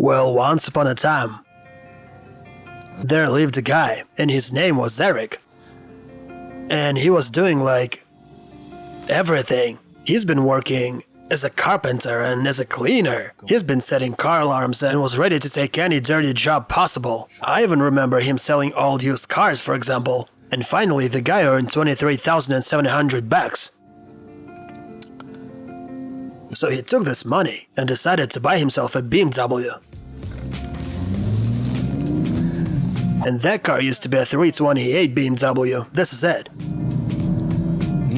Well, once upon a time, there lived a guy, and his name was Eric. And he was doing like everything. He's been working as a carpenter and as a cleaner. He's been setting car alarms and was ready to take any dirty job possible. I even remember him selling old used cars, for example. And finally, the guy earned 23,700 bucks. So he took this money and decided to buy himself a BMW. And that car used to be a 328 BMW. This is it.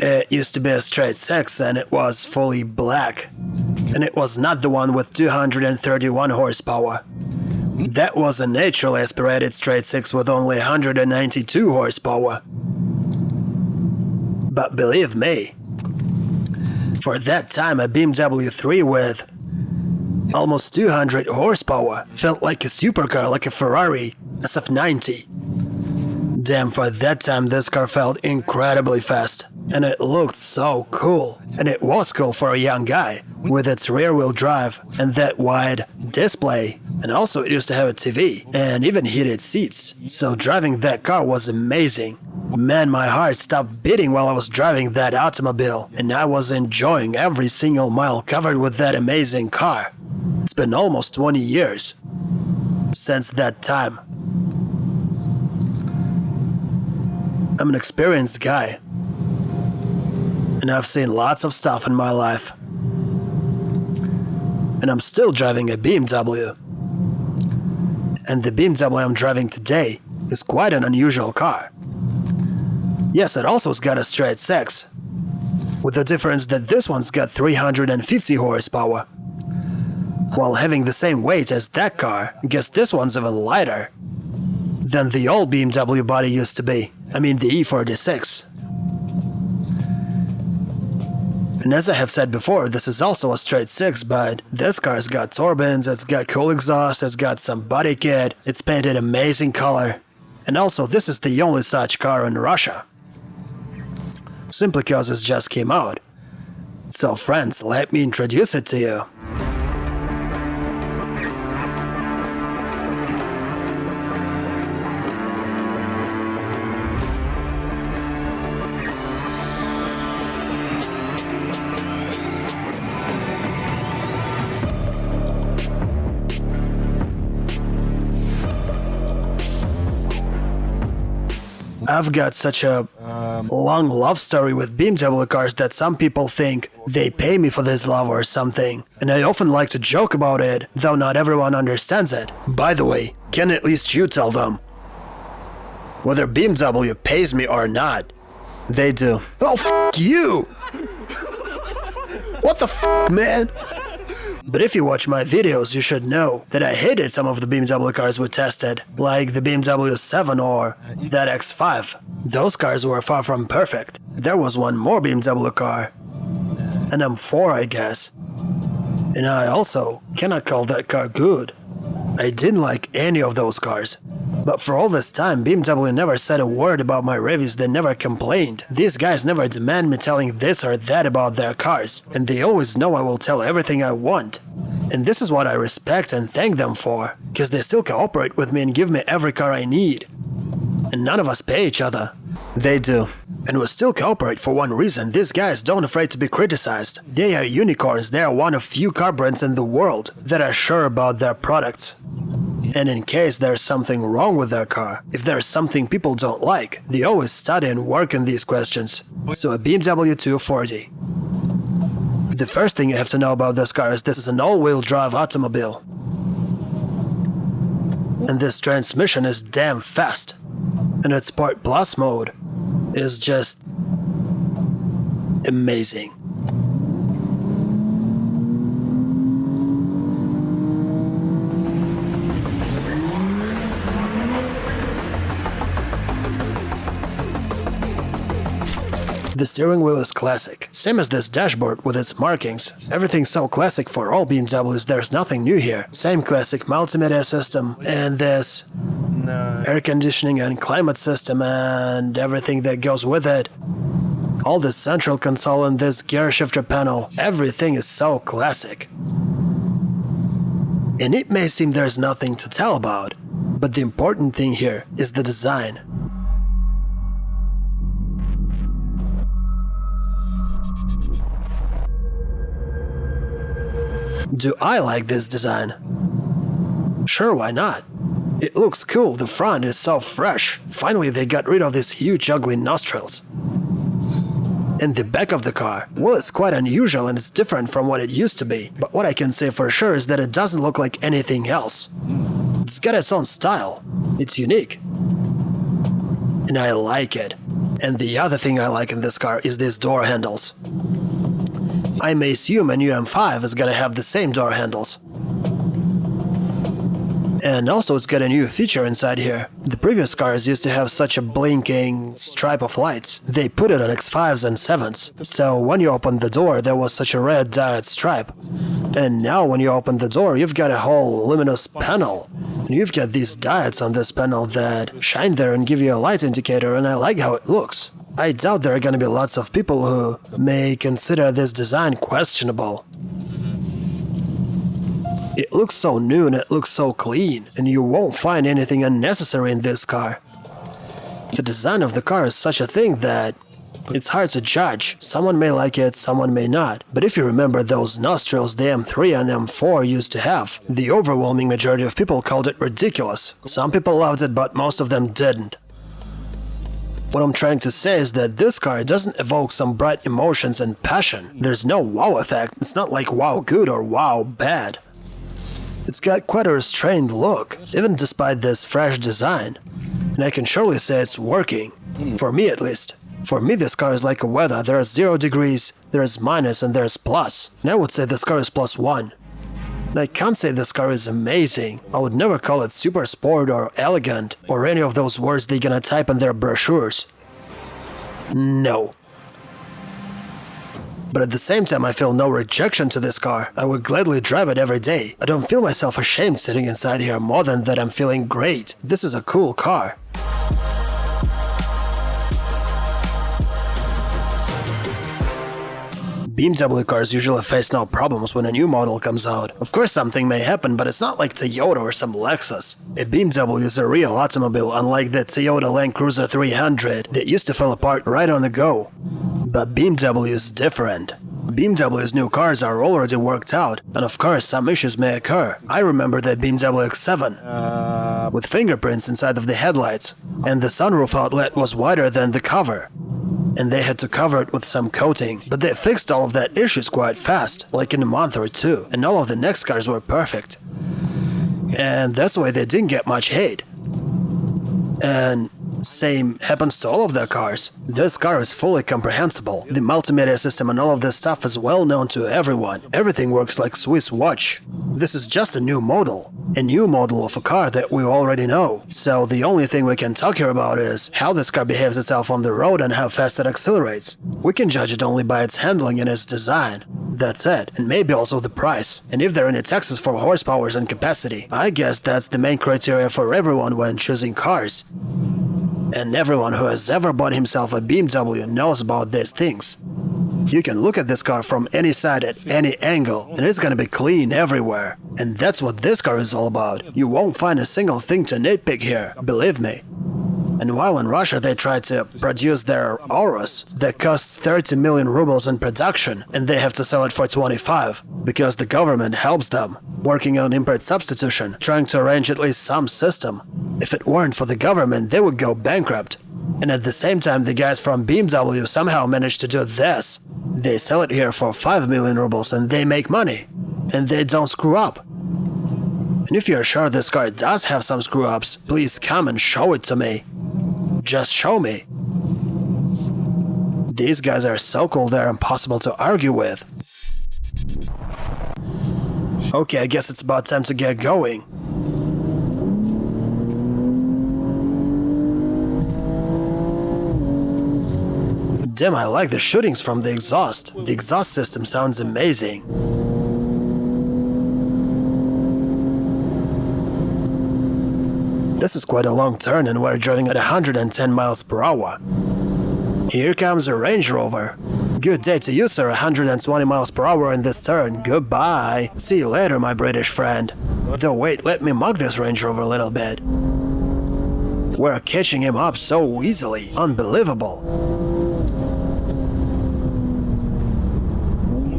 It used to be a straight six and it was fully black. And it was not the one with 231 horsepower. That was a naturally aspirated straight six with only 192 horsepower. But believe me, for that time a BMW 3 with almost 200 horsepower felt like a supercar, like a Ferrari SF90. Damn, for that time this car felt incredibly fast. And it looked so cool. And it was cool for a young guy, with its rear-wheel drive and that wide display. And also it used to have a TV and even heated seats. So driving that car was amazing. Man, my heart stopped beating while I was driving that automobile. And I was enjoying every single mile covered with that amazing car. It's been almost 20 years since that time. I'm an experienced guy. And I've seen lots of stuff in my life. And I'm still driving a BMW. And the BMW I'm driving today is quite an unusual car. Yes, it also's got a straight six, with the difference that this one's got 350 horsepower. While having the same weight as that car, I guess this one's even lighter than the old BMW body used to be. I mean the E46. And as I have said before, this is also a straight six, but this car's got turbines, it's got cool exhaust, it's got some body kit, it's painted amazing color. And also, this is the only such car in Russia. Simply because it just came out. So friends, let me introduce it to you. I've got such a long love story with BMW cars that some people think they pay me for this love or something. And I often like to joke about it, though not everyone understands it. By the way, can at least you tell them whether BMW pays me or not? They do. Oh, f*** you! What the f***, man? But if you watch my videos, you should know that I hated some of the BMW cars we tested, like the BMW 7 or that X5. Those cars were far from perfect. There was one more BMW car, an M4 I guess, and I also cannot call that car good. I didn't like any of those cars. But for all this time, BMW never said a word about my reviews, they never complained. These guys never demand me telling this or that about their cars, and they always know I will tell everything I want. And this is what I respect and thank them for, because they still cooperate with me and give me every car I need. And none of us pay each other. They do. And we still cooperate for one reason: these guys don't afraid to be criticized. They are unicorns, they are one of few car brands in the world that are sure about their products. And in case there's something wrong with their car, if there's something people don't like, they always study and work on these questions. So a BMW 240. The first thing you have to know about this car is this is an all-wheel drive automobile. And this transmission is damn fast. And its Sport Plus mode is just amazing. The steering wheel is classic, same as this dashboard with its markings. Everything's so classic for all BMWs, there's nothing new here. Same classic multimedia system and this air conditioning and climate system and everything that goes with it. All this central console and this gear shifter panel, everything is so classic. And it may seem there's nothing to tell about, but the important thing here is the design. Do I like this design? Sure, why not? It looks cool, the front is so fresh. Finally they got rid of these huge ugly nostrils. And the back of the car, well, it's quite unusual and it's different from what it used to be. But what I can say for sure is that it doesn't look like anything else. It's got its own style. It's unique. And I like it. And the other thing I like in this car is these door handles. I may assume a new M5 is gonna have the same door handles. And also it's got a new feature inside here. The previous cars used to have such a blinking stripe of lights. They put it on X5s and 7s. So when you opened the door, there was such a red diode stripe. And now when you open the door, you've got a whole luminous panel. And you've got these diodes on this panel that shine there and give you a light indicator, and I like how it looks. I doubt there are gonna be lots of people who may consider this design questionable. It looks so new and it looks so clean, and you won't find anything unnecessary in this car. The design of the car is such a thing that it's hard to judge. Someone may like it, someone may not. But if you remember those nostrils the M3 and M4 used to have, the overwhelming majority of people called it ridiculous. Some people loved it, but most of them didn't. What I'm trying to say is that this car doesn't evoke some bright emotions and passion. There's no wow effect. It's not like wow good or wow bad. It's got quite a restrained look, even despite this fresh design. And I can surely say it's working. For me at least. For me this car is like a weather. There is 0 degrees, there is minus, and there is plus. And I would say this car is +1. And I can't say this car is amazing. I would never call it super sport or elegant or any of those words they're gonna type in their brochures. No. But at the same time, I feel no rejection to this car. I would gladly drive it every day. I don't feel myself ashamed sitting inside here more than that I'm feeling great. This is a cool car. BMW cars usually face no problems when a new model comes out. Of course something may happen, but it's not like Toyota or some Lexus. A BMW is a real automobile, unlike the Toyota Land Cruiser 300 that used to fall apart right on the go. But BMW is different. BMW's new cars are already worked out, and of course some issues may occur. I remember the BMW X7 with fingerprints inside of the headlights, and the sunroof outlet was wider than the cover. And they had to cover it with some coating. But they fixed all of that issues quite fast, like in a month or two, and all of the next cars were perfect. And that's why they didn't get much hate. And same happens to all of their cars. This car is fully comprehensible. The multimedia system and all of this stuff is well known to everyone. Everything works like Swiss watch. This is just a new model of a car that we already know. So the only thing we can talk here about is how this car behaves itself on the road and how fast it accelerates. We can judge it only by its handling and its design. That's it, and maybe also the price. And if there are any taxes for horsepowers and capacity. I guess that's the main criteria for everyone when choosing cars. And everyone who has ever bought himself a BMW knows about these things. You can look at this car from any side at any angle, and it's gonna be clean everywhere. And that's what this car is all about. You won't find a single thing to nitpick here, believe me. And while in Russia they try to produce their Auras that costs 30 million rubles in production, and they have to sell it for 25, because the government helps them, working on import substitution, trying to arrange at least some system. If it weren't for the government, they would go bankrupt. And at the same time, the guys from BMW somehow managed to do this. They sell it here for 5 million rubles and they make money. And they don't screw up. And if you're sure this car does have some screw-ups, please come and show it to me. Just show me. These guys are so cool they're impossible to argue with. Okay, I guess it's about time to get going. Damn, I like the shootings from the exhaust. The exhaust system sounds amazing. This is quite a long turn and we're driving at 110 miles per hour. Here comes a Range Rover. Good day to you, sir. 120 miles per hour in this turn. Goodbye. See you later, my British friend. Though wait, let me mug this Range Rover a little bit. We're catching him up so easily. Unbelievable.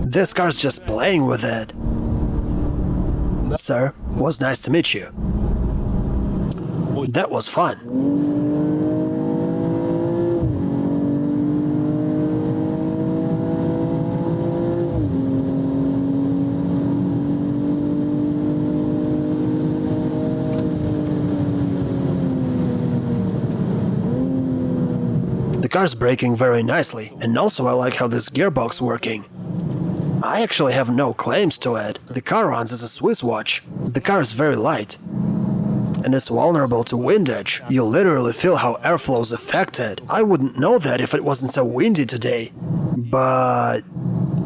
This car's just playing with it. Sir, was nice to meet you. That was fun. The car's braking very nicely, and also I like how this gearbox working. I actually have no claims to it. The car runs as a Swiss watch. The car is very light. And it's vulnerable to windage. You literally feel how airflow is affected. I wouldn't know that if it wasn't so windy today. But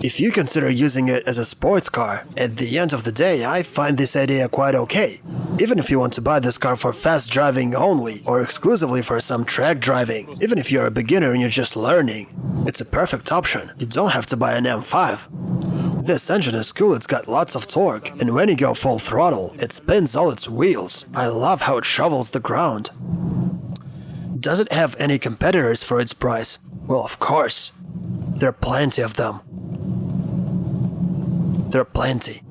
if you consider using it as a sports car, at the end of the day, I find this idea quite okay. Even if you want to buy this car for fast driving only, or exclusively for some track driving, even if you're a beginner and you're just learning, it's a perfect option. You don't have to buy an M5. This engine is cool, it's got lots of torque, and when you go full throttle, it spins all its wheels. I love how it shovels the ground. Does it have any competitors for its price? Well, of course. There are plenty of them. There are plenty.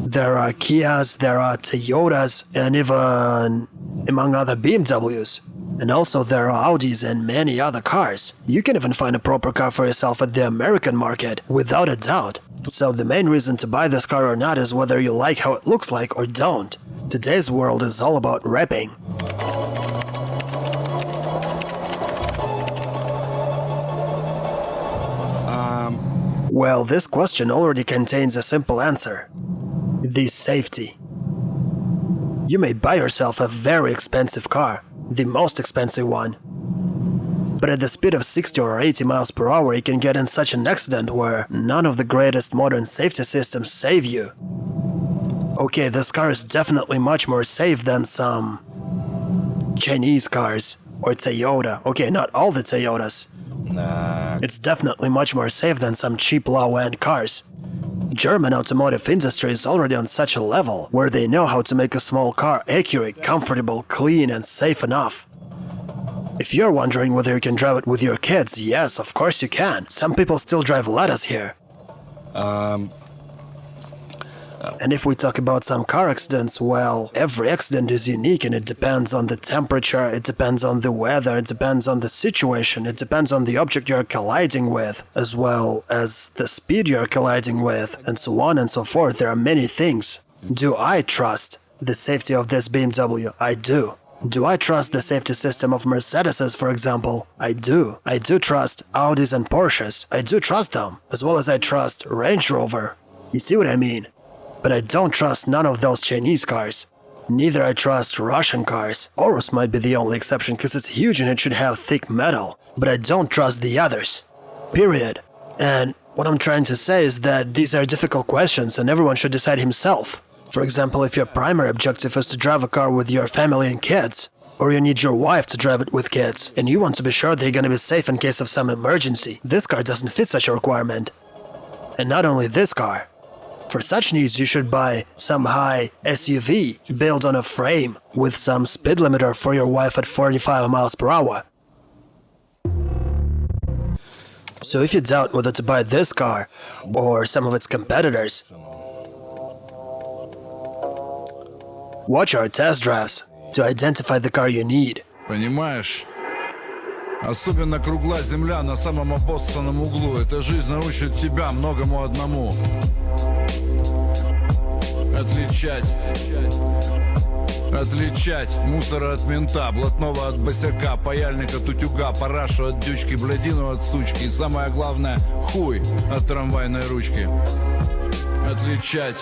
There are Kias, there are Toyotas, and even among other BMWs. And also there are Audis and many other cars. You can even find a proper car for yourself at the American market, without a doubt. So the main reason to buy this car or not is whether you like how it looks like or don't. Today's world is all about rapping. Well, this question already contains a simple answer. The safety. You may buy yourself a very expensive car, the most expensive one. But at the speed of 60 or 80 miles per hour, you can get in such an accident where none of the greatest modern safety systems save you. Okay, this car is definitely much more safe than some Chinese cars or Toyota. Okay, not all the Toyotas. It's definitely much more safe than some cheap low-end cars. German automotive industry is already on such a level where they know how to make a small car accurate, comfortable, clean and safe enough. If you're wondering whether you can drive it with your kids, yes, of course you can. Some people still drive Ladas here. And if we talk about some car accidents, well, every accident is unique and it depends on the temperature, it depends on the weather, it depends on the situation, it depends on the object you're colliding with, as well as the speed you're colliding with, and so on and so forth. There are many things. Do I trust the safety of this BMW? I do. Do I trust the safety system of Mercedeses, for example? I do. I do trust Audis and Porsches. I do trust them, as well as I trust Range Rover. You see what I mean? But I don't trust none of those Chinese cars. Neither I trust Russian cars. Urus might be the only exception because it's huge and it should have thick metal. But I don't trust the others. Period. And what I'm trying to say is that these are difficult questions and everyone should decide himself. For example, if your primary objective is to drive a car with your family and kids, or you need your wife to drive it with kids, and you want to be sure they're gonna be safe in case of some emergency, this car doesn't fit such a requirement. And not only this car. For such needs, you should buy some high SUV built on a frame with some speed limiter for your wife at 45 miles per hour. So if you doubt whether to buy this car or some of its competitors, watch our test drives to identify the car you need. Понимаешь? Особенно кругла земля на самом обоссанном углу. Эта жизнь научит тебя многому одному. Отличать мусора от мента, блатного от босяка, паяльника от утюга, парашу от дючки, блядину от сучки и самое главное, хуй от трамвайной ручки. Отличать